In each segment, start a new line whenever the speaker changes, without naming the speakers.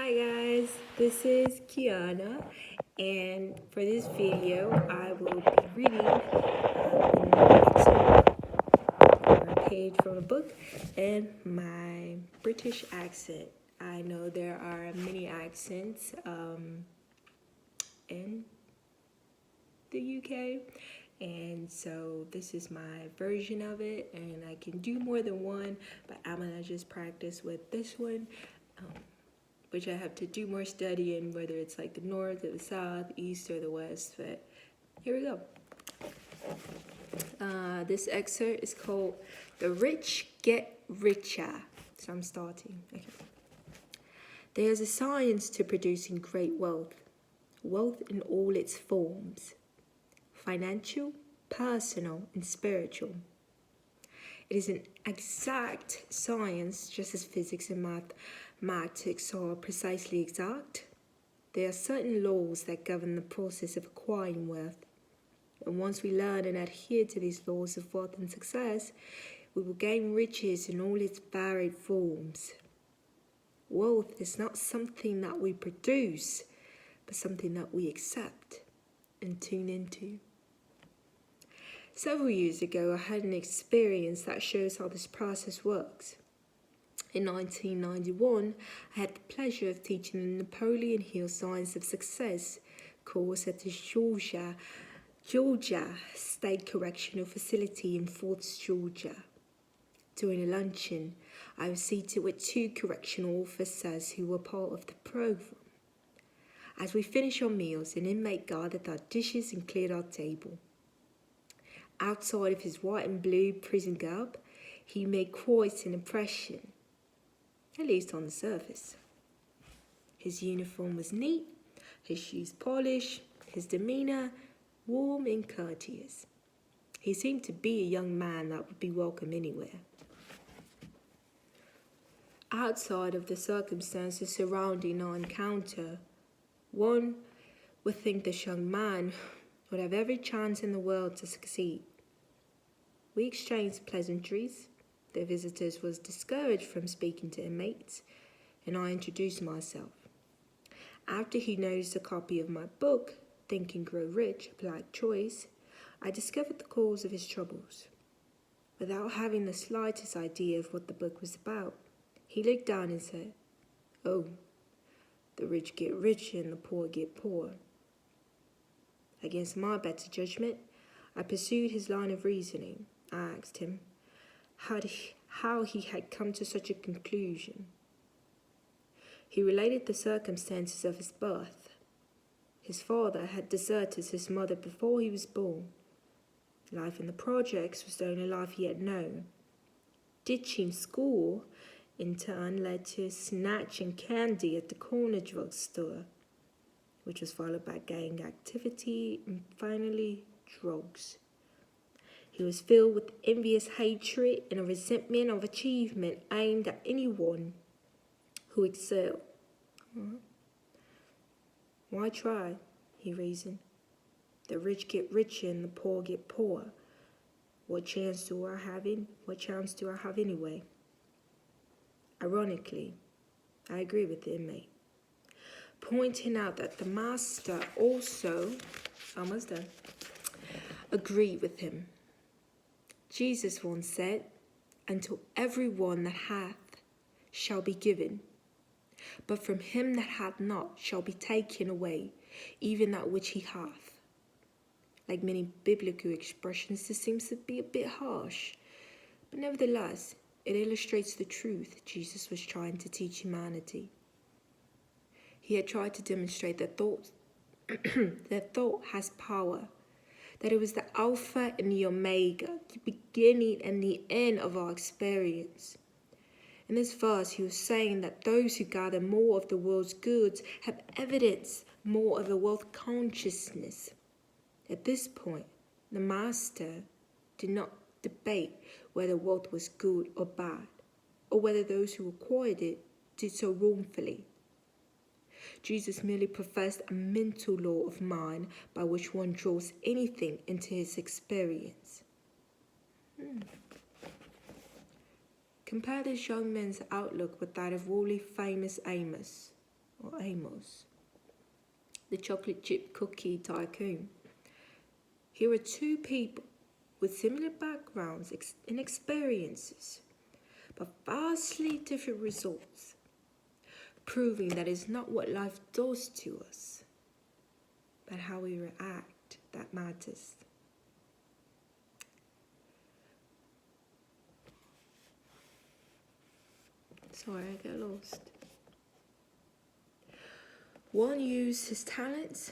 Hi guys, this is Kiana, and for this video I will be reading an excerpt or a page from a book in my British accent. I know there are many accents in the UK, and so this is my version of it, and I can do more than one, but I'm gonna just practice with this one. Which I have to do more studying, whether it's like the north or the south, east or the west, but here we go. This excerpt is called The Rich Get Richer. So I'm starting. Okay. There's a science to producing great wealth, wealth in all its forms, financial, personal, and spiritual. It is an exact science, just as physics and mathematics are precisely exact. There are certain laws that govern the process of acquiring wealth. And once we learn and adhere to these laws of wealth and success, we will gain riches in all its varied forms. Wealth is not something that we produce, but something that we accept and tune into. Several years ago, I had an experience that shows how this process works. In 1991, I had the pleasure of teaching the Napoleon Hill Science of Success course at the Georgia State Correctional Facility in Fort Georgia. During a luncheon, I was seated with two correctional officers who were part of the program. As we finished our meals, an inmate gathered our dishes and cleared our table. Outside of his white and blue prison garb, he made quite an impression, at least on the surface. His uniform was neat, his shoes polished, his demeanor warm and courteous. He seemed to be a young man that would be welcome anywhere. Outside of the circumstances surrounding our encounter, one would think this young man would have every chance in the world to succeed. We exchanged pleasantries. The visitors was discouraged from speaking to inmates, and I introduced myself. After he noticed a copy of my book, Think and Grow Rich, a Black Choice, I discovered the cause of his troubles. Without having the slightest idea of what the book was about, he looked down and said, "Oh, the rich get richer and the poor get poorer." Against my better judgment, I pursued his line of reasoning. I asked him how he had come to such a conclusion. He related the circumstances of his birth. His father had deserted his mother before he was born. Life in the projects was the only life he had known. Ditching school, in turn, led to snatching candy at the corner drugstore, which was followed by gang activity and finally drugs. He was filled with envious hatred and a resentment of achievement aimed at anyone who excelled. Why try? He reasoned. The rich get richer and the poor get poorer. What chance do I have anyway? Ironically, I agree with the inmate, pointing out that the master also, almost done, agreed with him. Jesus once said, "Until everyone that hath shall be given, but from him that hath not shall be taken away even that which he hath." Like many biblical expressions, this seems to be a bit harsh, but nevertheless, it illustrates the truth Jesus was trying to teach humanity. He had tried to demonstrate that thought has power, that it was the Alpha and the Omega, the beginning and the end of our experience. In this verse, he was saying that those who gather more of the world's goods have evidenced more of a wealth consciousness. At this point, the master did not debate whether wealth was good or bad, or whether those who acquired it did so wrongfully. Jesus merely professed a mental law of mind by which one draws anything into his experience. Compare this young man's outlook with that of worldly famous Amos. or Amos, the chocolate chip cookie tycoon. Here are two people with similar backgrounds and experiences, but vastly different results, proving that it's not what life does to us, but how we react that matters. Sorry, I got lost. One used his talents,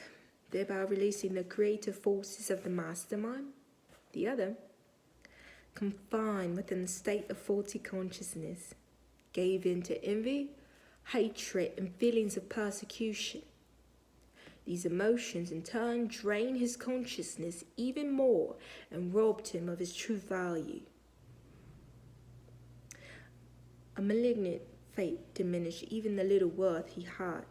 thereby releasing the creative forces of the mastermind. The other, confined within a state of faulty consciousness, gave in to envy, hatred, and feelings of persecution. These emotions in turn drained his consciousness even more and robbed him of his true value. A malignant fate diminished even the little worth he had,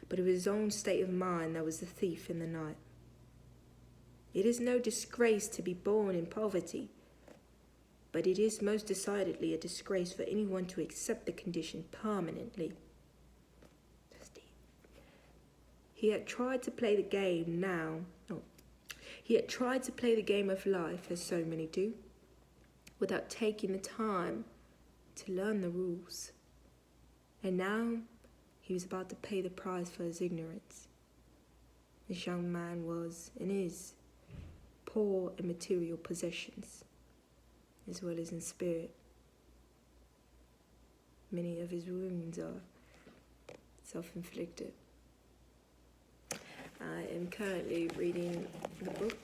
but it was his own state of mind that was the thief in the night. It is no disgrace to be born in poverty, but it is most decidedly a disgrace for anyone to accept the condition permanently. He had tried to play the game He had tried to play the game of life, as so many do, without taking the time to learn the rules. And now he was about to pay the price for his ignorance. This young man was, and is, poor in material possessions, as well as in spirit. Many of his wounds are self-inflicted. I am currently reading the book,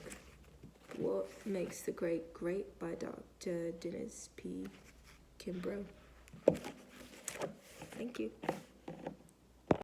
What Makes the Great Great by Dr. Dennis P. Kimbrough. Thank you.